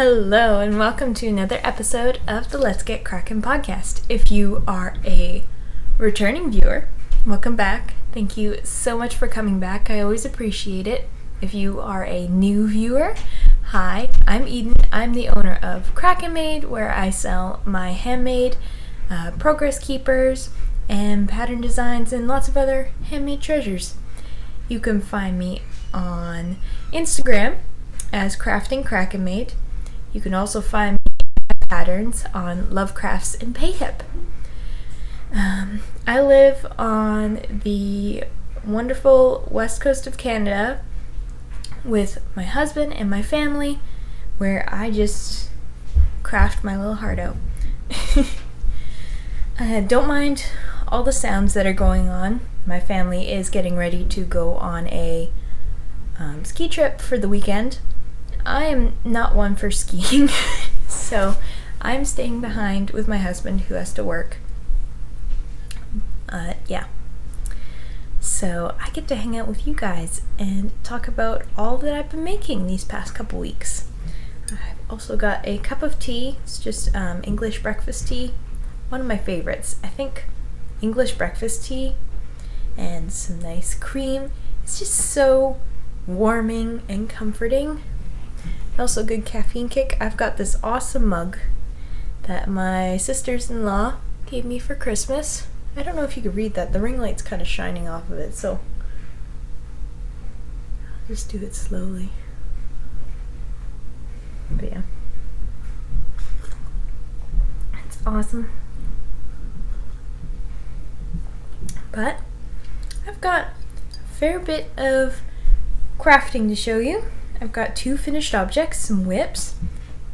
Hello and welcome to another episode of the Let's Get Kraken podcast. If you are a returning viewer, welcome back. Thank you so much for coming back. I always appreciate it. If you are a new viewer, hi, I'm Eden. I'm the owner of Kraken Made, where I sell my handmade progress keepers and pattern designs and lots of other handmade treasures. You can find me on Instagram as Crafting Kraken Made. You can also find patterns on Love Crafts and Payhip. I live on the wonderful west coast of Canada with my husband and my family, where I just craft my little heart out. Don't mind all the sounds that are going on. My family is getting ready to go on a ski trip for the weekend. I am not one for skiing, so I'm staying behind with my husband who has to work. So I get to hang out with you guys and talk about all that I've been making these past couple weeks. I've also got a cup of tea. It's just English breakfast tea. One of my favorites. I think English breakfast tea and some nice cream. It's just so warming and comforting. Also good caffeine kick. I've got this awesome mug that my sisters-in-law gave me for Christmas. I don't know if you could read that. The ring light's kind of shining off of it, so I'll just do it slowly. But yeah. It's awesome. But I've got a fair bit of crafting to show you. I've got 2 finished objects, some whips,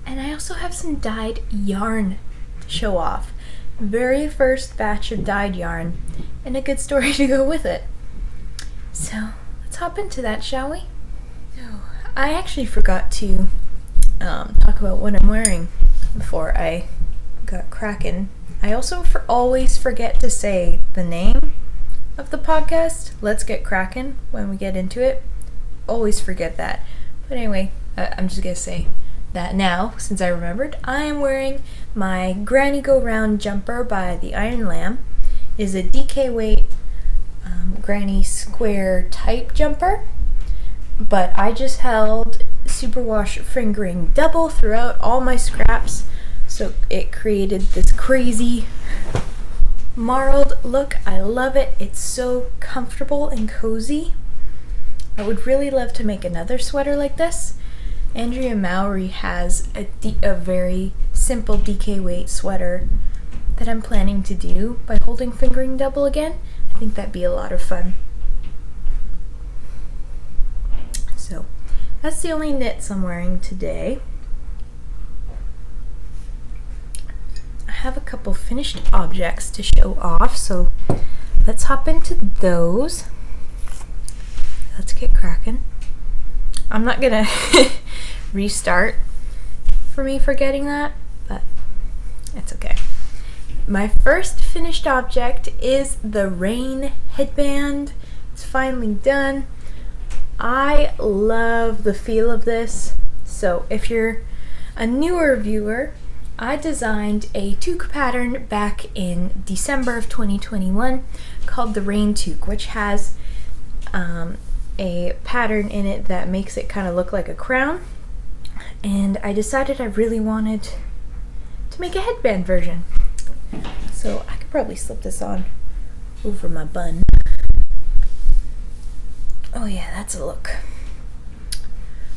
and I also have some dyed yarn to show off. Very first batch of dyed yarn, and a good story to go with it. So let's hop into that, shall we? So, I actually forgot to talk about what I'm wearing before I got Kraken. I also always forget to say the name of the podcast, Let's Get Kraken, when we get into it. Always forget that. But anyway, I'm just going to say that now, since I remembered. I am wearing my Granny Go Round jumper by the Iron Lamb. It is a DK weight granny square type jumper. But I just held superwash fingering double throughout all my scraps. So it created this crazy marled look. I love it. It's so comfortable and cozy. I would really love to make another sweater like this. Andrea Mowry has a very simple DK weight sweater that I'm planning to do by holding fingering double again. I think that'd be a lot of fun. So that's the only knits I'm wearing today. I have a couple finished objects to show off, so let's hop into those. Let's get cracking. I'm not gonna restart for me forgetting that, but it's okay. My first finished object is the rain headband. It's finally done. I love the feel of this. So if you're a newer viewer, I designed a toque pattern back in December of 2021 called the Rain Toque, which has a pattern in it that makes it kind of look like a crown, and I decided I really wanted to make a headband version. So I could probably slip this on over my bun. Oh yeah, that's a look.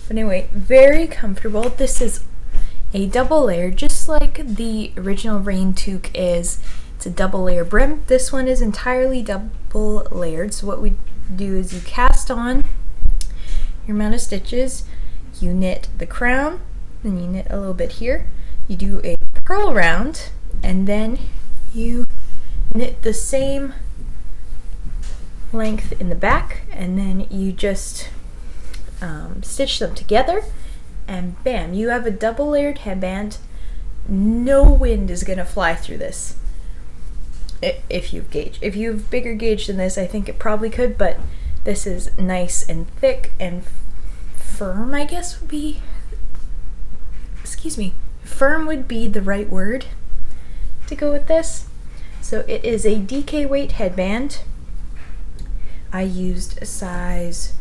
But anyway, very comfortable. This is a double layer, just like the original Rain Toque is. It's a double layer brim. This one is entirely double layered. So what we do is you cast on your amount of stitches, you knit the crown, then you knit a little bit here, you do a purl round, and then you knit the same length in the back, and then you just stitch them together, and bam, you have a double layered headband. No wind is gonna fly through this. If you've bigger gauge than this, I think it probably could, but this is nice and thick and firm, I guess would be excuse me, firm would be the right word to go with this. So it is a DK weight headband. I used a size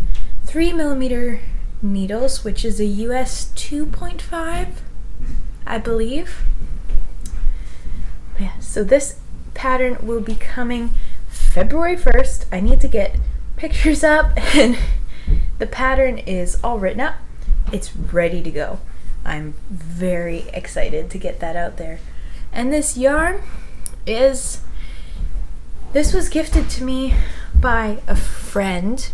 3mm needles, which is a US 2.5, I believe. Yeah, so this pattern will be coming February 1st. I need to get pictures up, and the pattern is all written up. It's ready to go. I'm very excited to get that out there. And this yarn this was gifted to me by a friend.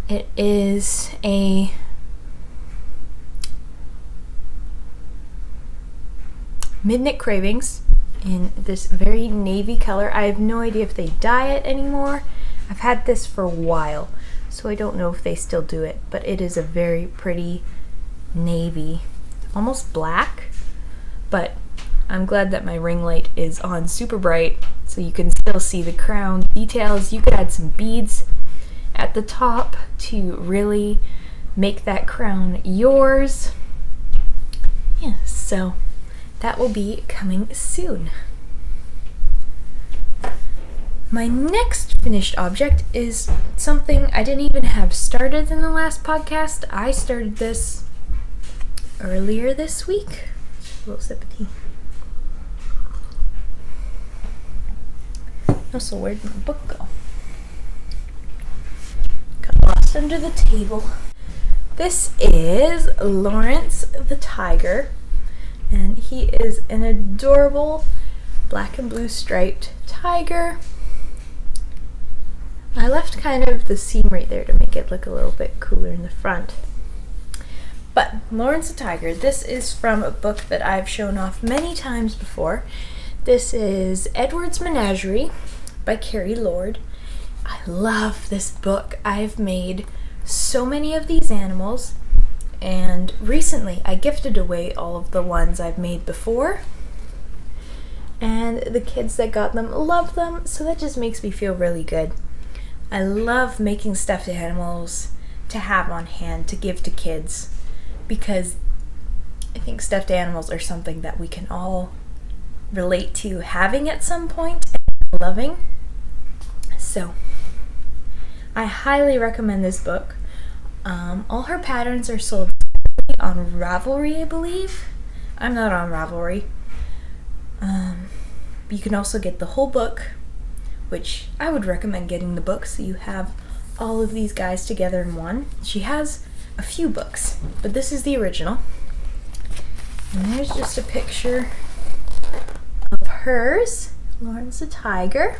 It is a Midnight Cravings in this very navy color. I have no idea if they dye it anymore. I've had this for a while, so I don't know if they still do it, but it is a very pretty navy, almost black, but I'm glad that my ring light is on super bright so you can still see the crown details. You could add some beads at the top to really make that crown yours. Yeah, so that will be coming soon. My next finished object is something I didn't even have started in the last podcast. I started this earlier this week. A little sip of tea. Also, where'd my book go? Got lost under the table. This is Lawrence the Tiger, and he is an adorable black and blue striped tiger. I left kind of the seam right there to make it look a little bit cooler in the front. But Lawrence the Tiger, this is from a book that I've shown off many times before. This is Edward's Menagerie by Carrie Lord. I love this book. I've made so many of these animals, and recently I gifted away all of the ones I've made before, and the kids that got them love them, so that just makes me feel really good. I love making stuffed animals to have on hand to give to kids, because I think stuffed animals are something that we can all relate to having at some point and loving. So I highly recommend this book. All her patterns are sold on Ravelry, I believe. I'm not on Ravelry. You can also get the whole book, which I would recommend getting the book so you have all of these guys together in one. She has a few books, but this is the original. And there's just a picture of hers, Lawrence the Tiger.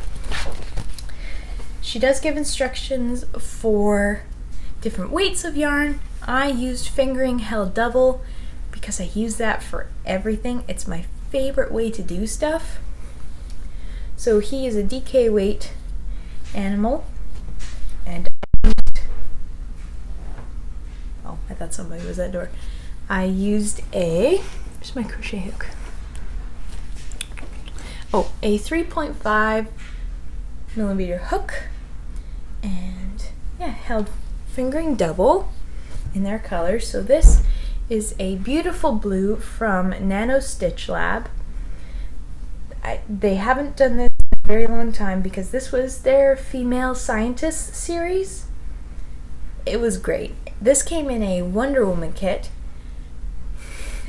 She does give instructions for different weights of yarn. I used fingering held double because I use that for everything. It's my favorite way to do stuff. So he is a DK weight animal, and I thought somebody was at the door. I used where's my crochet hook? A 3.5mm hook, and held fingering double in their colors. So this is a beautiful blue from Nano Stitch Lab. They haven't done this in a very long time because this was their female scientist series. It was great. This came in a Wonder Woman kit.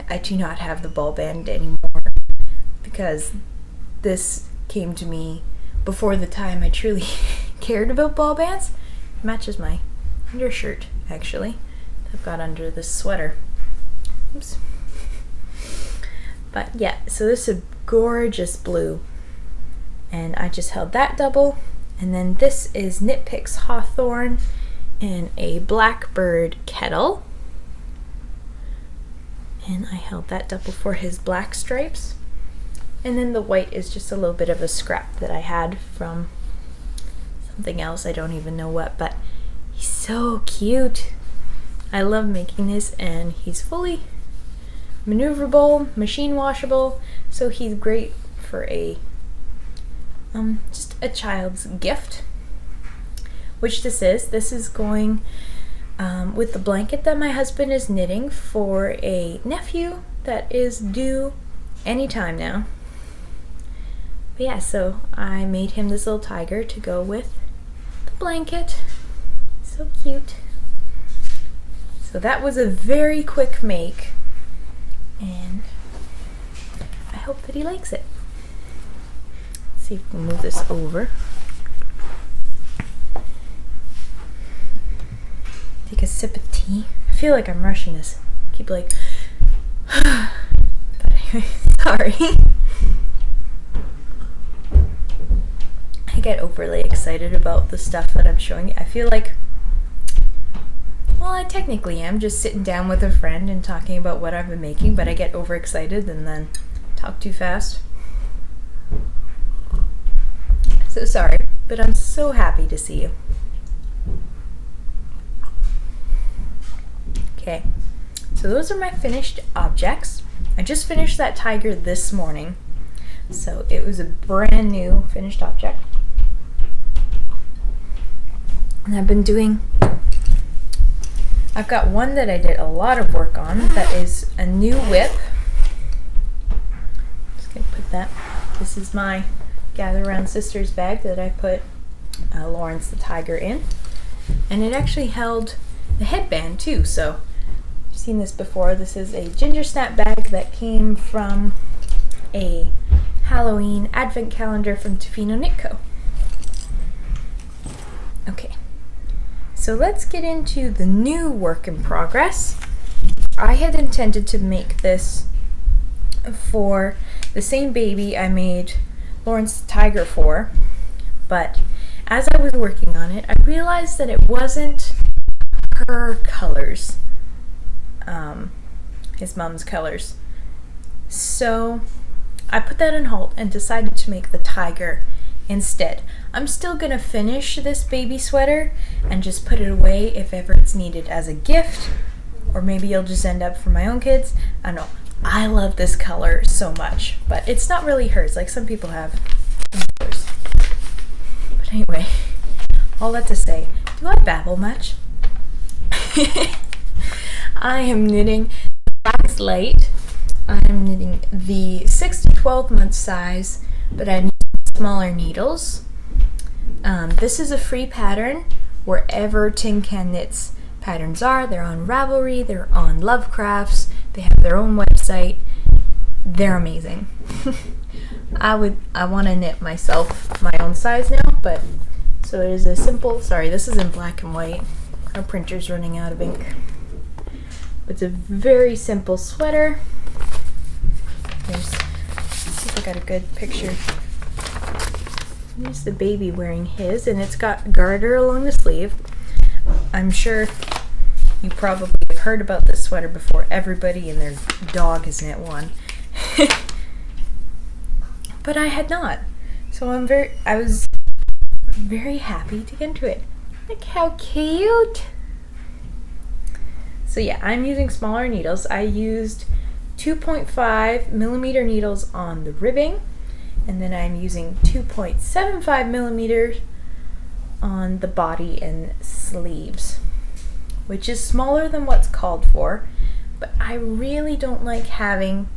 I do not have the ball band anymore because this came to me before the time I truly cared about ball bands. It matches my undershirt, actually, I've got under this sweater. Oops. But yeah, so this is a gorgeous blue, and I just held that double. And then this is Knit Picks Hawthorne in a Blackbird kettle, and I held that double for his black stripes. And then the white is just a little bit of a scrap that I had from something else, I don't even know what, but he's so cute. I love making this, and he's fully maneuverable, machine washable, so he's great for a just a child's gift, which this is. This is going with the blanket that my husband is knitting for a nephew that is due anytime now. But yeah, so I made him this little tiger to go with the blanket. So cute. So that was a very quick make, and I hope that he likes it. Let's see if we can move this over. Take a sip of tea. I feel like I'm rushing this. Keep like, but anyway, sorry. I get overly excited about the stuff that I'm showing you. I feel like, well, I technically am just sitting down with a friend and talking about what I've been making, but I get overexcited and then talk too fast. So sorry, but I'm so happy to see you. Okay, so those are my finished objects. I just finished that tiger this morning, so it was a brand new finished object. And I've got one that I did a lot of work on that is a new whip. Just gonna put that. This is my Gather Around Sisters bag that I put Lawrence the tiger in. And it actually held the headband too, so you've seen this before. This is a ginger snap bag that came from a Halloween advent calendar from Tofino Knit Co. Okay. So let's get into the new work in progress. I had intended to make this for the same baby I made Lawrence the tiger for, but as I was working on it, I realized that it wasn't her colors, his mom's colors. So I put that on hold and decided to make the tiger instead. I'm still gonna finish this baby sweater and just put it away if ever it's needed as a gift, or maybe it'll just end up for my own kids. I don't know. I love this color so much, but it's not really hers like some people have colors. But anyway, all that to say, do I babble much? I am knitting Black Light. I'm knitting the 6 to 12 month size, but I'm smaller needles. This is a free pattern wherever Tin Can Knits patterns are. They're on Ravelry, they're on Lovecrafts, they have their own website. They're amazing. I want to knit myself my own size now, but so it is a simple, sorry, this is in black and white. Our printer's running out of ink. It's a very simple sweater. Let's see if I got a good picture. Here's the baby wearing his, and it's got garter along the sleeve. I'm sure you probably have heard about this sweater before. Everybody and their dog has knit one. But I had not. So I was very happy to get into it. Look how cute! So yeah, I'm using smaller needles. I used 2.5 millimeter needles on the ribbing, and then I'm using 2.75 millimeters on the body and sleeves, which is smaller than what's called for, but I really don't like having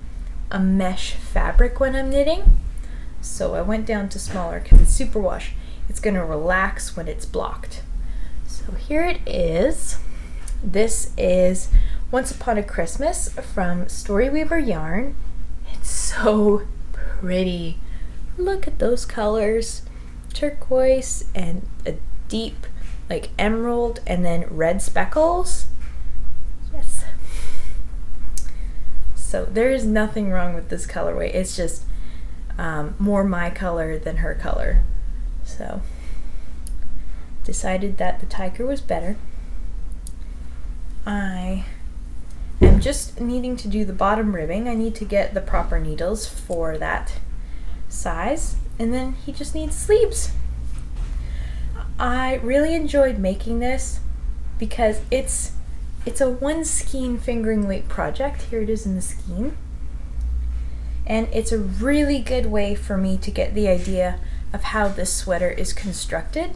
a mesh fabric when I'm knitting, so I went down to smaller because it's superwash. It's going to relax when it's blocked. So here it is. This is Once Upon a Christmas from Storyweaver Yarn. It's so pretty. Look at those colors. Turquoise and a deep like emerald and then red speckles. Yes. So there is nothing wrong with this colorway. It's just more my color than her color. So decided that the tiger was better. I am just needing to do the bottom ribbing. I need to get the proper needles for that size, and then he just needs sleeves. I really enjoyed making this because it's a one skein fingering weight project. Here it is in the skein, and it's a really good way for me to get the idea of how this sweater is constructed.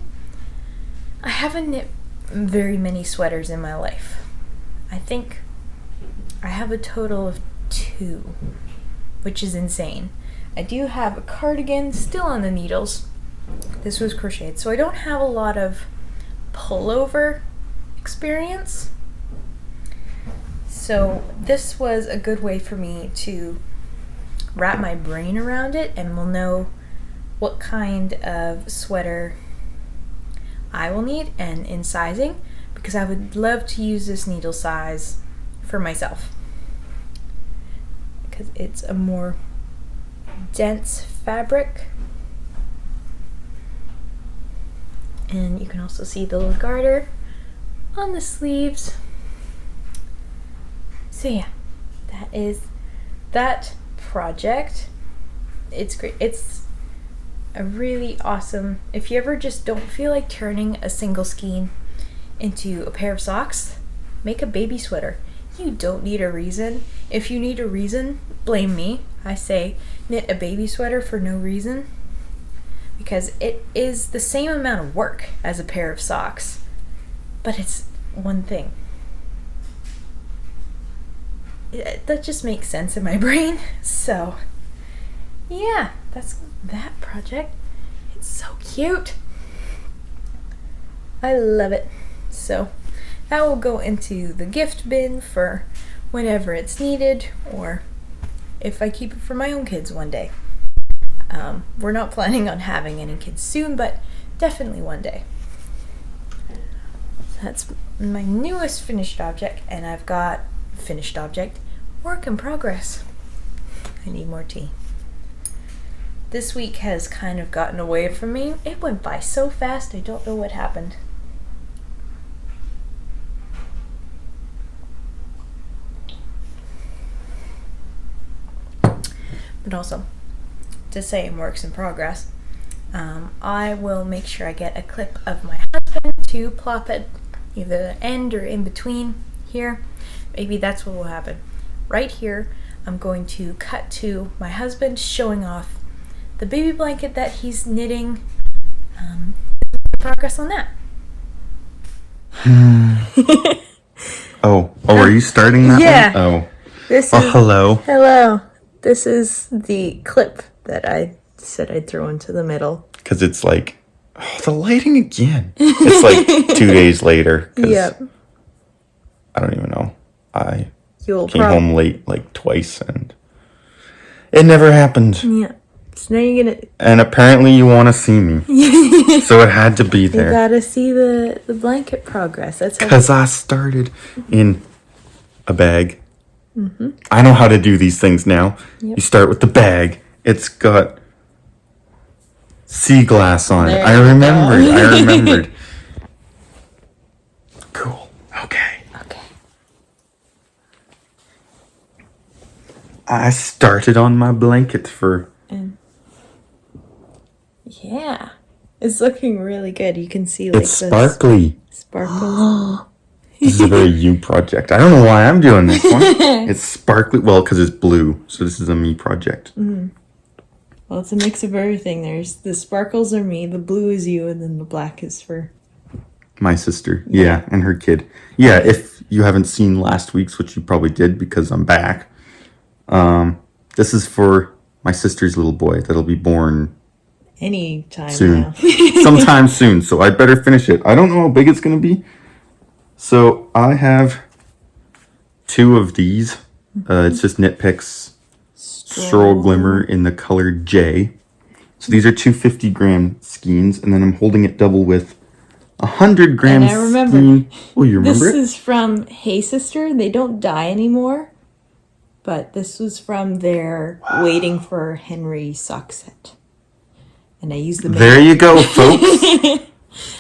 I haven't knit very many sweaters in my life. I think I have a total of 2, which is insane. I do have a cardigan still on the needles. This was crocheted, so I don't have a lot of pullover experience. So this was a good way for me to wrap my brain around it, and we'll know what kind of sweater I will need and in sizing, because I would love to use this needle size for myself because it's a more dense fabric. And you can also see the little garter on the sleeves. So yeah, that is that project. It's great. It's a really awesome, if you ever just don't feel like turning a single skein into a pair of socks, make a baby sweater. You don't need a reason. If you need a reason, blame me. I say knit a baby sweater for no reason, because it is the same amount of work as a pair of socks, but it's one thing. That just makes sense in my brain. So yeah, that's that project. It's so cute. I love it. So that will go into the gift bin for whenever it's needed, or if I keep it for my own kids one day. We're not planning on having any kids soon, but definitely one day. That's my newest finished object, and I've got finished object, work in progress. I need more tea. This week has kind of gotten away from me. It went by so fast, I don't know what happened. But also, to say in works in progress, I will make sure I get a clip of my husband to plop at either the end or in between here. Maybe that's what will happen. Right here, I'm going to cut to my husband showing off the baby blanket that he's knitting. Progress on that. Are you starting that Yeah. one? Oh. This is, hello. Hello. This is the clip that I said I'd throw into the middle. Because it's like, the lighting again. It's like 2 days later. Yep. I don't even know. I You'll came home late like twice and it never happened. Yeah. So now you're gonna. And apparently you want to see me. So it had to be there. You gotta see the blanket progress. That's how. Because I started in a bag. Mm-hmm. I know how to do these things now. Yep. You start with the bag. It's got sea glass on it. I remembered. Cool. Okay. I started on my blanket for... Yeah. It's looking really good. You can see like it's sparkly. Sparkles. This is a very you project. I don't know why I'm doing this one. It's sparkly. Well, because it's blue. So this is a me project. Mm-hmm. Well, it's a mix of everything. There's the sparkles are me, the blue is you, and then the black is for... My sister. Yeah, and her kid. Yeah, if you haven't seen last week's, which you probably did because I'm back. This is for my sister's little boy that'll be born anytime soon. Now. Sometime soon. So I better finish it. I don't know how big it's going to be. So I have 2 of these. It's just Knit Picks Shawl Glimmer in the color J. So these are 250-gram skeins, and then I'm holding it double with 100-gram And I remember. skein. Oh, you remember This it? is from Hey Sister. They don't dye anymore. But this was from their Waiting for Henry sock set. And I used the... There you go, folks.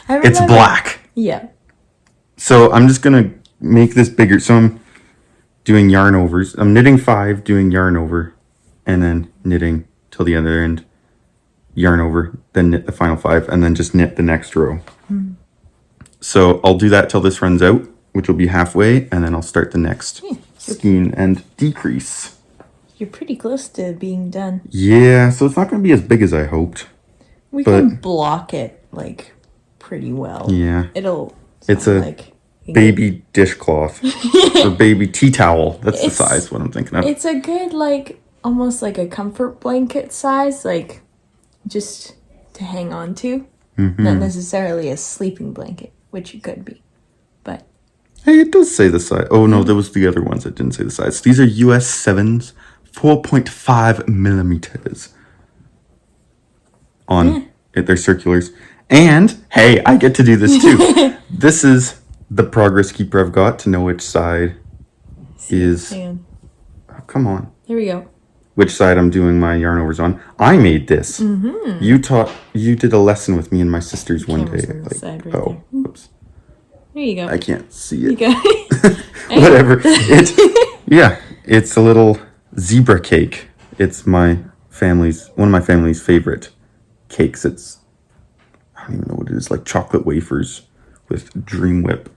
It's black. Yeah. So I'm just going to make this bigger. So I'm doing yarn overs. I'm knitting 5, doing yarn over, and then knitting till the other end, yarn over, then knit the final 5, and then just knit the next row. Mm. So I'll do that till this runs out, which will be halfway, and then I'll start the next skein and decrease. You're pretty close to being done. Yeah, so it's not going to be as big as I hoped. We can block it, like, pretty well. Yeah. It'll It's like... baby dishcloth or baby tea towel. That's the size, what I'm thinking of. It's a good, like, almost like a comfort blanket size, like, just to hang on to. Not necessarily a sleeping blanket, which it could be. But Hey, it does say the size. Oh, no, that was the other ones that didn't say the size. These are US 7s, 4.5 millimeters on it. They're circulars. And, hey, I get to do this too. This is the progress keeper I've got to know which side is... hang on. Oh, come on. There we go. Which side I'm doing my yarn overs on. I made this. You did a lesson with me and my sisters one day. Camera's on the side right oh, there. whoops. There you go. I can't see it. You got it. Whatever. It's a little zebra cake. It's one of my family's favorite cakes. It's, I don't even know what it is, like chocolate wafers with Dream Whip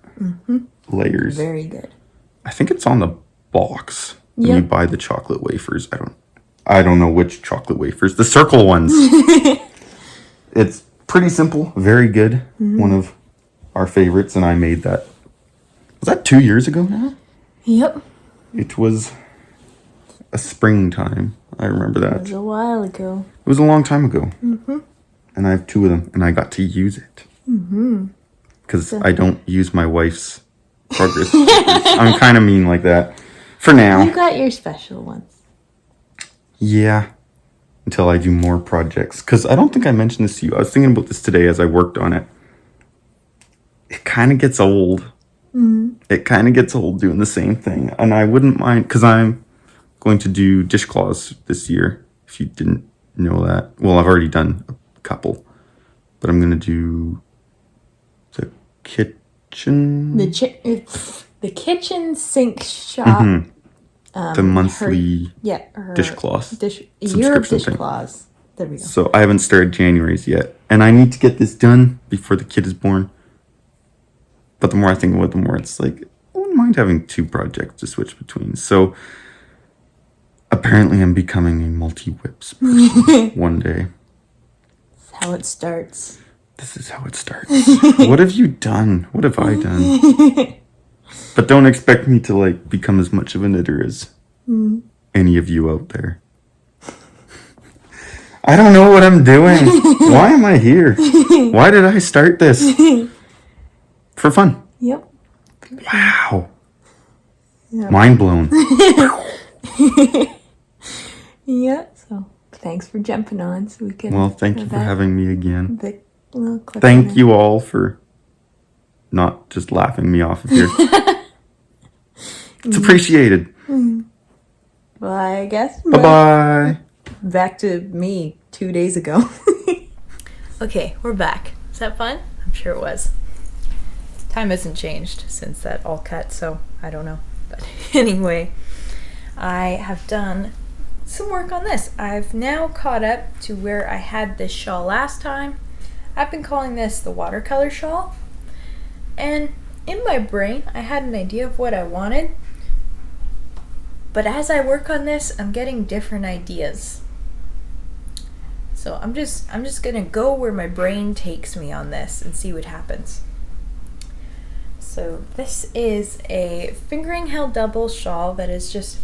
layers. Very good. I think it's on the box when Yep. you buy the chocolate wafers. I don't know which chocolate wafers. The circle ones. It's pretty simple, very good. One of our favorites, and I made that. Was that 2 years ago now? Yep. It was a springtime. I remember It was that. a while ago. It was a long time ago. And I have 2 of them, and I got to use it. Because I don't use my wife's progress. I'm kind of mean like that. For now. You got your special ones. Yeah. Until I do more projects. Because I don't think I mentioned this to you. I was thinking about this today as I worked on it. It kind of gets old. It kind of gets old doing the same thing. And I wouldn't mind, because I'm going to do dishcloths this year. If you didn't know that. Well, I've already done a couple. But I'm going to do the kitchen. The kitchen sink shop. The monthly her dishcloth Your subscription thing. dishcloths. There we go. So I haven't started January's yet. And I need to get this done before the kid is born. But the more I think about it, the more it's like, I wouldn't mind having 2 projects to switch between. So apparently I'm becoming a multi-whips person one day. That's how it starts. This is how it starts. What have you done? What have I done? But don't expect me to like become as much of a knitter as any of you out there. I don't know what I'm doing. Why am I here? Why did I start this? For fun. Yep. Wow. Yep. Mind blown. Yeah. So thanks for jumping on, so we can. Well, thank you for having me again. The little clip in Thank there. you all for not just laughing me off of here. It's appreciated. Well, I guess. Bye-bye. Back to me 2 days ago. Okay, we're back. Is that fun? I'm sure it was. Time hasn't changed since that all cut, so I don't know. But anyway, I have done some work on this. I've now caught up to where I had this shawl last time. I've been calling this the watercolor shawl. And in my brain, I had an idea of what I wanted. But as I work on this, I'm getting different ideas. So I'm just gonna go where my brain takes me on this and see what happens. So this is a fingering held double shawl that is just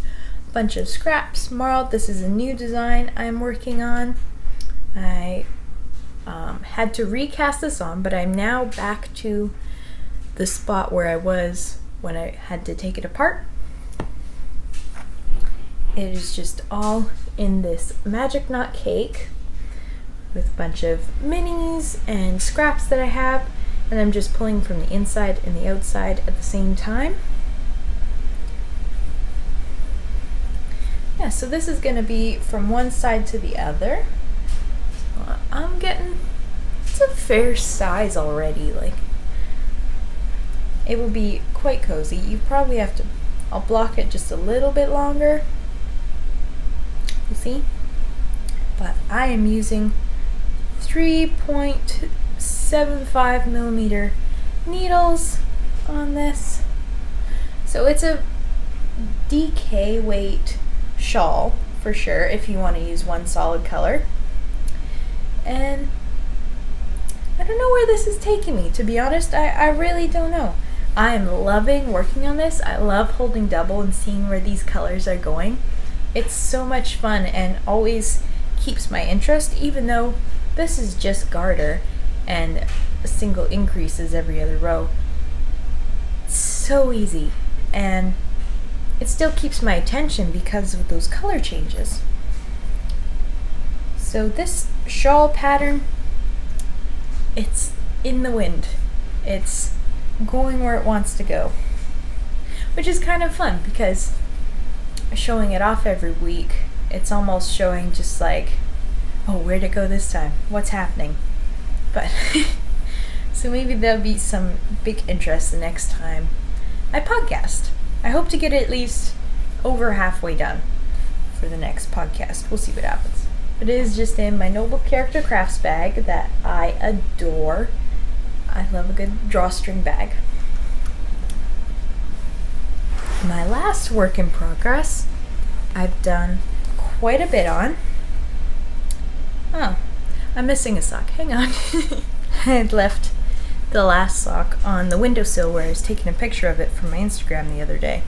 a bunch of scraps marled. This is a new design I'm working on. I had to recast this on, but I'm now back to the spot where I was when I had to take it apart. It is just all in this magic knot cake with a bunch of minis and scraps that I have, and I'm just pulling from the inside and the outside at the same time. Yeah, so this is going to be from one side to the other. So I'm getting, it's a fair size already, like it will be quite cozy. You probably have to, I'll block it just a little bit longer. You see? But I am using 3.75 millimeter needles on this. So it's a DK weight shawl for sure if you want to use one solid color. And I don't know where this is taking me, to be honest. I really don't know. I am loving working on this. I love holding double and seeing where these colors are going. It's so much fun and always keeps my interest, even though this is just garter and single increases every other row. It's so easy, and it still keeps my attention because of those color changes. So this shawl pattern, it's in the wind. It's going where it wants to go, which is kind of fun because showing it off every week, it's almost showing just like, oh, where'd it go this time? What's happening? But so maybe there'll be some big interest the next time I podcast. I hope to get at least over halfway done for the next podcast. We'll see what happens. It is just in my Noble Character Crafts bag that I adore. I love a good drawstring bag. My last work in progress, I've done quite a bit on. Oh, I'm missing a sock. Hang on. I had left the last sock on the windowsill where I was taking a picture of it for my Instagram the other day.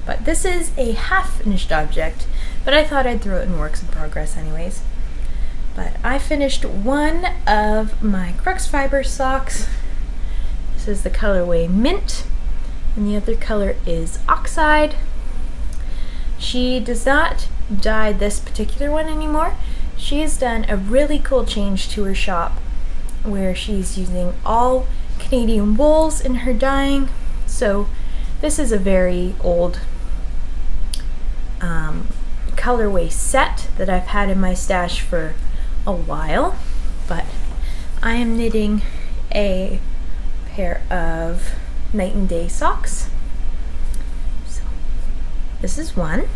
But this is a half-finished object, but I thought I'd throw it in works in progress anyways. But I finished one of my Crux Fiber socks. This is the colorway Mint, and the other color is Oxide. She does not dye this particular one anymore. She has done a really cool change to her shop where she's using all Canadian wools in her dyeing. So this is a very old colorway set that I've had in my stash for a while, but I am knitting a pair of night and day socks. So this is one,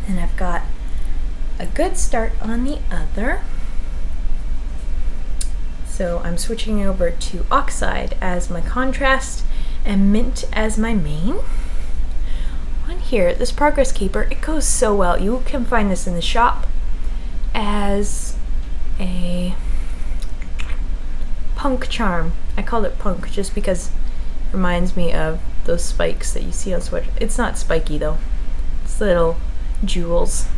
and I've got a good start on the other. So I'm switching over to Oxide as my contrast and Mint as my main. On here, this Progress Keeper, it goes so well. You can find this in the shop as a punk charm. I call it punk just because it reminds me of those spikes that you see on sweater. It's not spiky though. It's little jewels.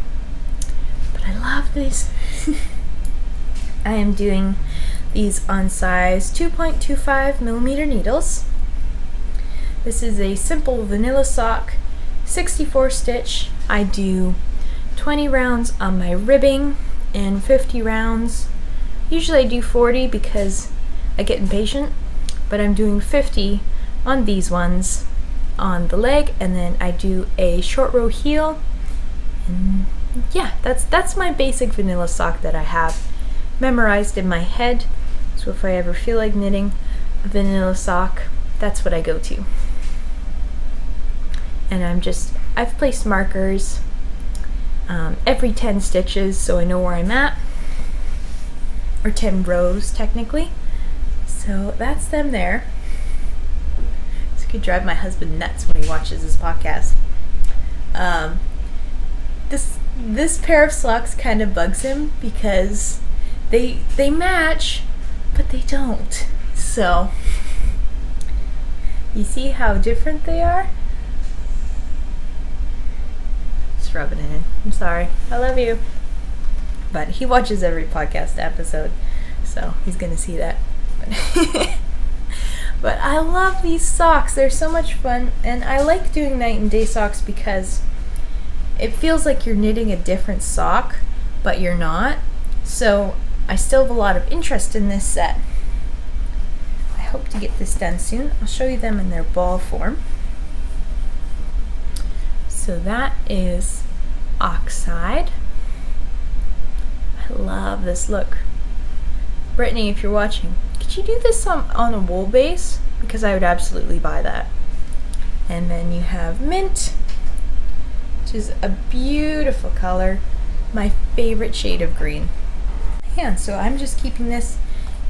But I love these. I am doing these on size 2.25 millimeter needles. This is a simple vanilla sock, 64 stitch. I do 20 rounds on my ribbing and 50 rounds. Usually I do 40 because I get impatient, but I'm doing 50 on these ones on the leg, and then I do a short row heel. And yeah, that's my basic vanilla sock that I have memorized in my head. So if I ever feel like knitting a vanilla sock, that's what I go to. And I've placed markers every 10 stitches so I know where I'm at, or 10 rows technically. So that's them there. This could drive my husband nuts when he watches this podcast. This pair of socks kind of bugs him because they match, but they don't. So you see how different they are? Just rubbing it in. I'm sorry. I love you. But he watches every podcast episode, so he's gonna see that. But I love these socks. They're so much fun, and I like doing night and day socks because it feels like you're knitting a different sock, but you're not. So I still have a lot of interest in this set. I hope to get this done soon. I'll show you them in their ball form. So that is Oxide. I love this look. Brittany, if you're watching, could you do this on a wool base? Because I would absolutely buy that. And then you have Mint, which is a beautiful color. My favorite shade of green. Yeah, so I'm just keeping this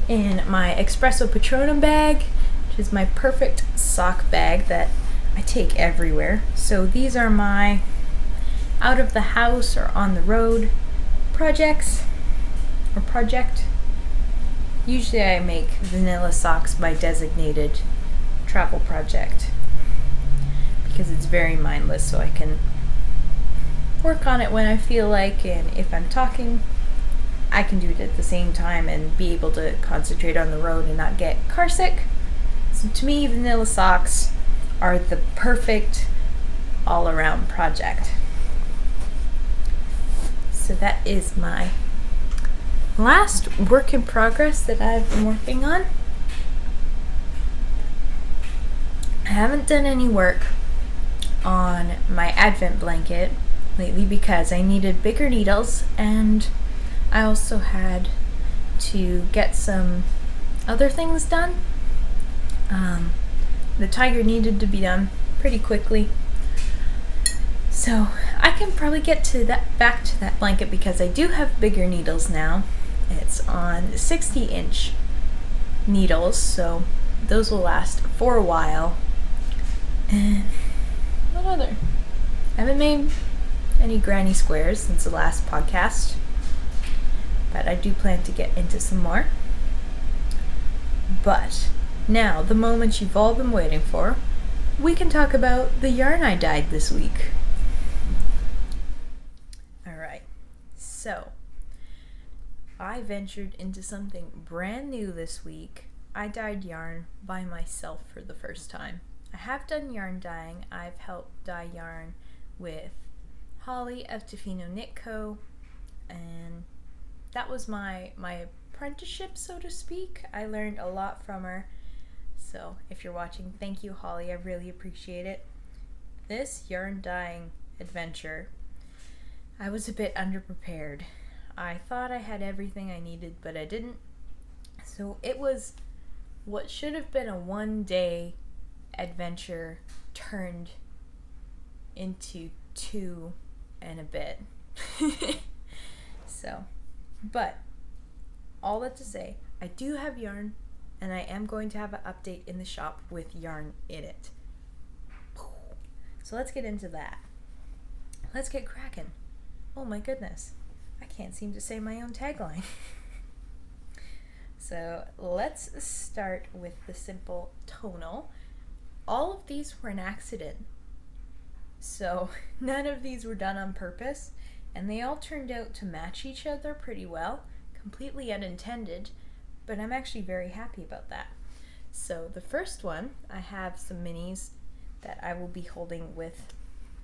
in my Espresso Patronum bag, which is my perfect sock bag that I take everywhere. So these are my out of the house or on the road projects or project. Usually I make vanilla socks my designated travel project because it's very mindless, so I can work on it when I feel like, and if I'm talking, I can do it at the same time and be able to concentrate on the road and not get car sick. So to me, vanilla socks are the perfect all-around project. So that is my last work in progress that I've been working on. I haven't done any work on my advent blanket lately because I needed bigger needles, and I also had to get some other things done. The tiger needed to be done pretty quickly, so I can probably get to that, back to that blanket, because I do have bigger needles now. It's on 60-inch needles, so those will last for a while. And what other? I haven't made any granny squares since the last podcast, but I do plan to get into some more. But now, the moment you've all been waiting for, we can talk about the yarn I dyed this week. Alright, so I ventured into something brand new this week. I dyed yarn by myself for the first time. I have done yarn dyeing. I've helped dye yarn with Holly of Tofino Knit Co. And that was my apprenticeship, so to speak. I learned a lot from her. So if you're watching, thank you, Holly. I really appreciate it. This yarn dyeing adventure, I was a bit underprepared. I thought I had everything I needed, but I didn't. So it was what should have been a one-day adventure turned into 2 and a bit. So, but all that to say, I do have yarn, and I am going to have an update in the shop with yarn in it. So let's get into that. Let's get cracking. Oh my goodness, I can't seem to say my own tagline. So let's start with the simple tonal. All of these were an accident. So none of these were done on purpose, and they all turned out to match each other pretty well, completely unintended, but I'm actually very happy about that. So the first one, I have some minis that I will be holding with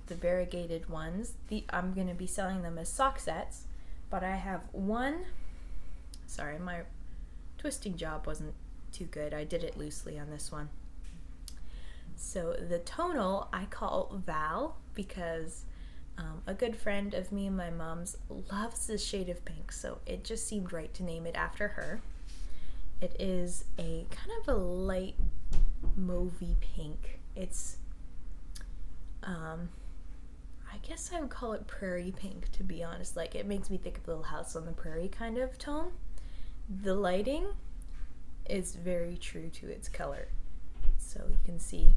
the variegated ones. I'm going to be selling them as sock sets, but I have one, sorry, my twisting job wasn't too good. I did it loosely on this one. So the tonal I call Val because a good friend of me and my mom's loves this shade of pink, so it just seemed right to name it after her. It is a kind of a light mauvey pink. It's I guess I would call it prairie pink, to be honest. Like, it makes me think of Little House on the Prairie kind of tone. The lighting is very true to its color. So you can see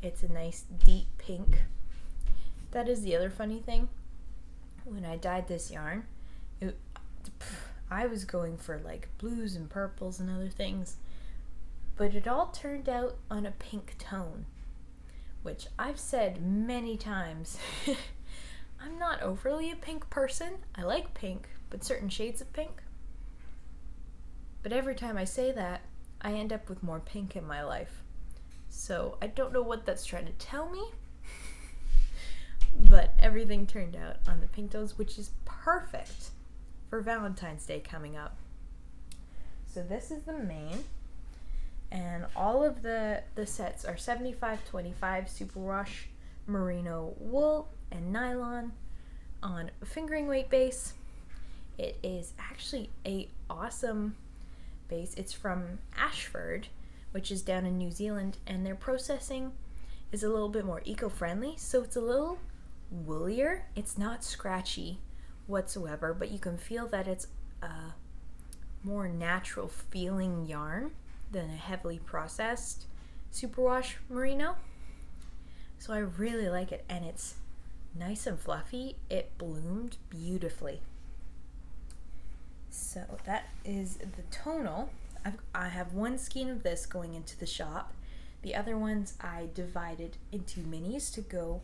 it's a nice deep pink. That is the other funny thing. When I dyed this yarn, I was going for like blues and purples and other things, but it all turned out on a pink tone, which I've said many times. I'm not overly a pink person. I like pink, but certain shades of pink. But every time I say that, I end up with more pink in my life. So I don't know what that's trying to tell me, but everything turned out on the pink tones, which is perfect for Valentine's Day coming up. So this is the main, and all of the sets are 75-25 superwash merino wool and nylon on fingering weight base. It is actually a awesome base. It's from Ashford, which is down in New Zealand, and their processing is a little bit more eco-friendly, so it's a little woolier. It's not scratchy whatsoever, but you can feel that it's a more natural feeling yarn than a heavily processed superwash merino. So I really like it, and it's nice and fluffy. It bloomed beautifully. So that is the Tonal. I have one skein of this going into the shop. The other ones I divided into minis to go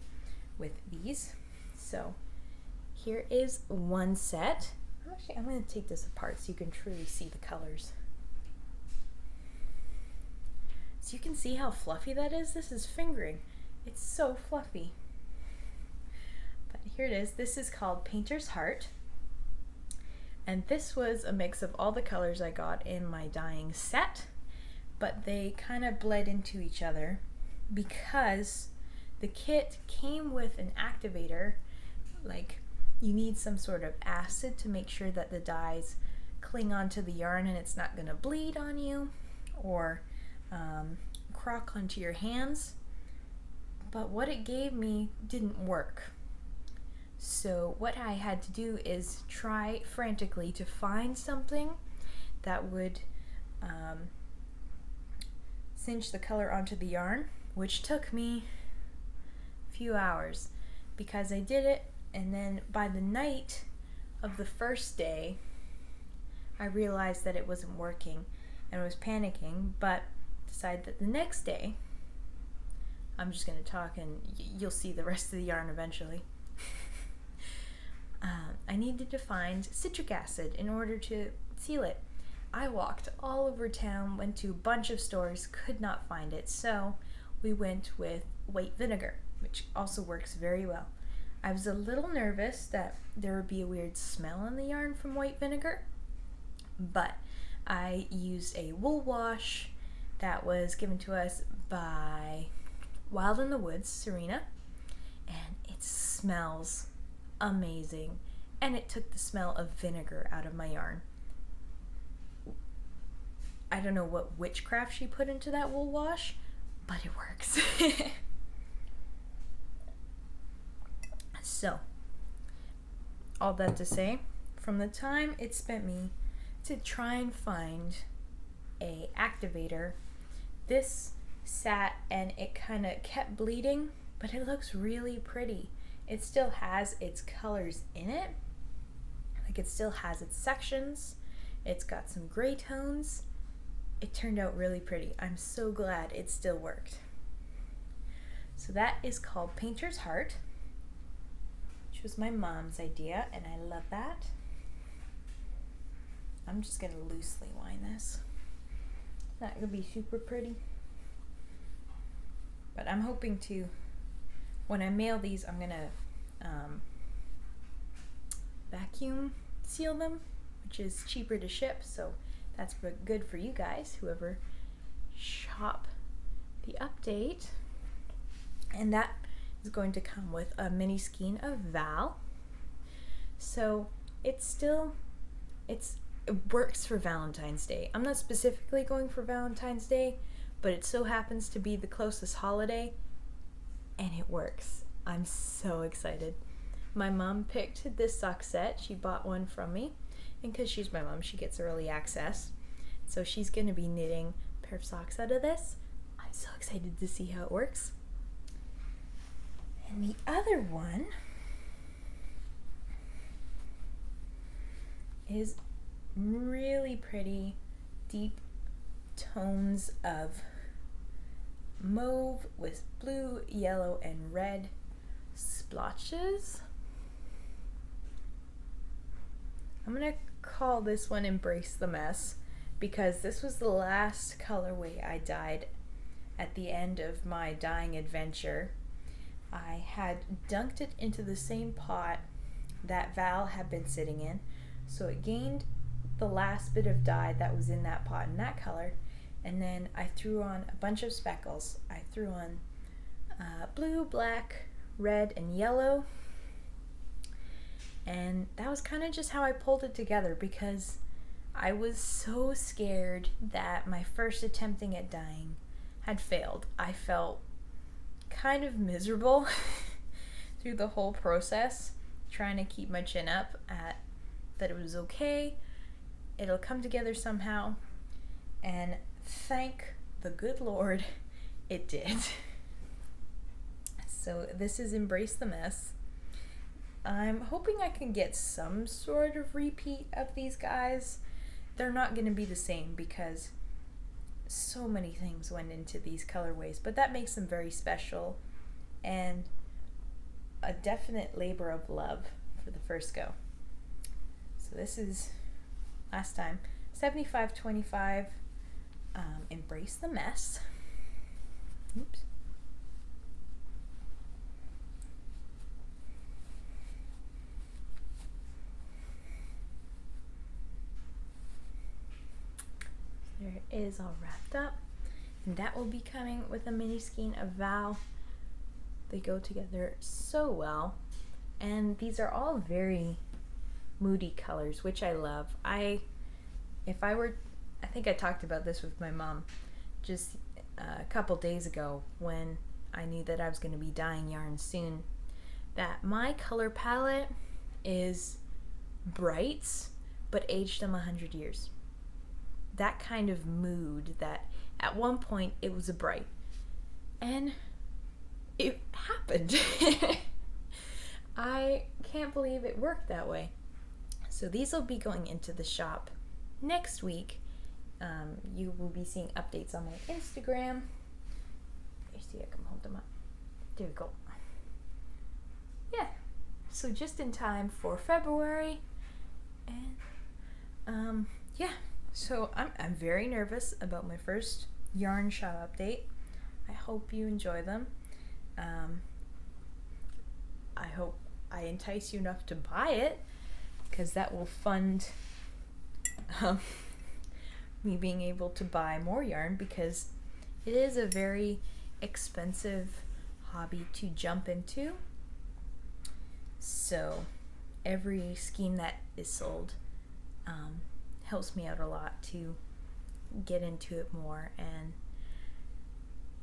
with these. So here is one set. Actually, I'm going to take this apart so you can truly see the colors. So you can see how fluffy that is. This is fingering. It's so fluffy. But here it is. This is called Painter's Heart. And this was a mix of all the colors I got in my dyeing set, but they kind of bled into each other because the kit came with an activator. Like, you need some sort of acid to make sure that the dyes cling onto the yarn and it's not going to bleed on you or crock onto your hands. But what it gave me didn't work. So what I had to do is try frantically to find something that would cinch the color onto the yarn, which took me a few hours because I did it, and then by the night of the first day I realized that it wasn't working and I was panicking, but decided that the next day, I'm just going to talk and you'll see the rest of the yarn eventually. I needed to find citric acid in order to seal it. I walked all over town, went to a bunch of stores, could not find it, so we went with white vinegar, which also works very well. I was a little nervous that there would be a weird smell in the yarn from white vinegar, but I used a wool wash that was given to us by Wild in the Woods, Serena, and it smells amazing, and it took the smell of vinegar out of my yarn. I don't know what witchcraft she put into that wool wash, but it works. So, all that to say, from the time it spent me to try and find a activator, this sat and it kind of kept bleeding, but it looks really pretty. It still has its colors in it. Like, it still has its sections. It's got some gray tones. It turned out really pretty. I'm so glad it still worked. So that is called Painter's Heart, which was my mom's idea, and I love that. I'm just going to loosely wind this. It's not going to be super pretty. But I'm hoping to, when I mail these, I'm going to vacuum seal them, which is cheaper to ship, so that's good for you guys, whoever shop the update. And that is going to come with a mini skein of Val. So it works for Valentine's Day. I'm not specifically going for Valentine's Day, but it so happens to be the closest holiday, and it works. I'm so excited. My mom picked this sock set. She bought one from me, and because she's my mom, she gets early access. So she's going to be knitting a pair of socks out of this. I'm so excited to see how it works. And the other one is really pretty deep tones of mauve with blue, yellow, and red splotches. I'm gonna call this one Embrace the Mess because this was the last colorway I dyed at the end of my dyeing adventure. I had dunked it into the same pot that Val had been sitting in, so it gained the last bit of dye that was in that pot in that color, and then I threw on a bunch of speckles. I threw on blue, black, red, and yellow, and that was kind of just how I pulled it together because I was so scared that my first attempting at dyeing had failed. I felt kind of miserable through the whole process, trying to keep my chin up at that it was okay, it'll come together somehow, and thank the good Lord it did. So this is Embrace the Mess. I'm hoping I can get some sort of repeat of these guys. They're not going to be the same because so many things went into these colorways, but that makes them very special and a definite labor of love for the first go. So this is last time 75-25. Embrace the mess. Oops. There it is, all wrapped up. And that will be coming with a mini skein of Val. They go together so well. And these are all very moody colors, which I love. I think I talked about this with my mom just a couple days ago when I knew that I was going to be dyeing yarn soon, that my color palette is brights, but aged them 100 years. That kind of mood that at one point it was a bright. And it happened. I can't believe it worked that way. So these will be going into the shop next week. You will be seeing updates on my Instagram. You see, I can hold them up. There we go. Yeah. So just in time for February. And yeah. So I'm very nervous about my first yarn shop update. I hope you enjoy them. I hope I entice you enough to buy it, because that will fund me being able to buy more yarn, because it is a very expensive hobby to jump into. So every skein that is sold helps me out a lot to get into it more, and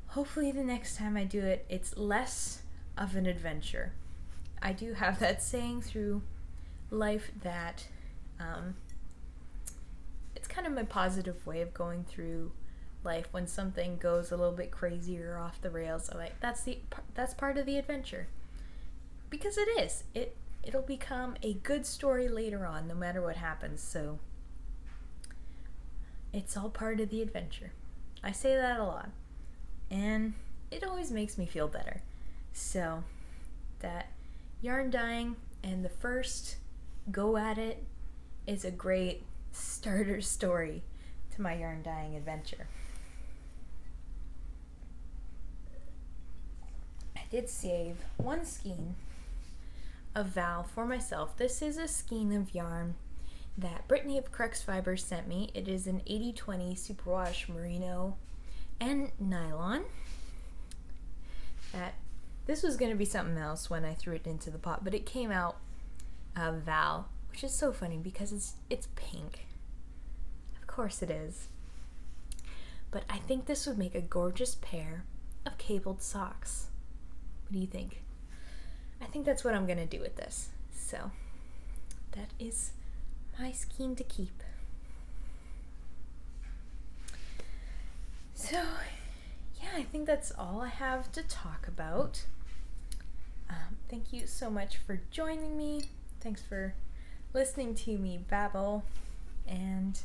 hopefully the next time I do it, it's less of an adventure. I do have that saying through life that it's kind of my positive way of going through life. When something goes a little bit crazy or off the rails, I'm like, that's part of the adventure, because it is. It'll become a good story later on, no matter what happens. So it's all part of the adventure. I say that a lot, and it always makes me feel better. So that yarn dyeing and the first go at it is a great starter story to my yarn dyeing adventure. I did save one skein of Val for myself. This is a skein of yarn that Brittany of Crux Fibers sent me. It is an 80/20 superwash merino and nylon. This was going to be something else when I threw it into the pot, but it came out Val, which is so funny because it's pink. Of course it is. But I think this would make a gorgeous pair of cabled socks. What do you think? I think that's what I'm going to do with this. So that is my skein to keep. So yeah, I think that's all I have to talk about. Thank you so much for joining me. Thanks for listening to me babble. And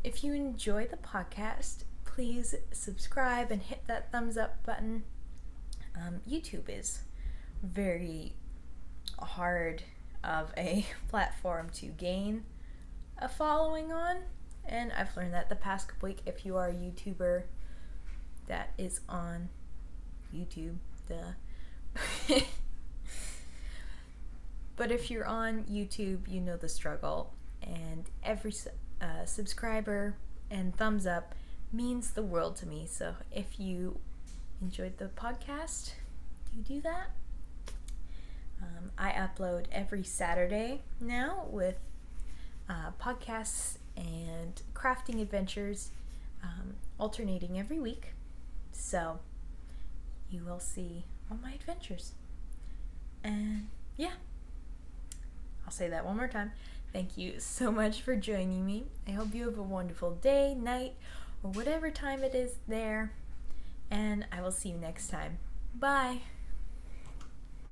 if you enjoy the podcast, please subscribe and hit that thumbs up button. YouTube is very hard of a platform to gain a following on, and I've learned that the past couple weeks. If you are a YouTuber that is on YouTube, but if you're on YouTube, you know the struggle, and every subscriber and thumbs up means the world to me. So if you enjoyed the podcast, do that. I upload every Saturday now with podcasts and crafting adventures, alternating every week. So you will see all my adventures. And yeah, I'll say that one more time. Thank you so much for joining me. I hope you have a wonderful day, night, or whatever time it is there. And I will see you next time. Bye.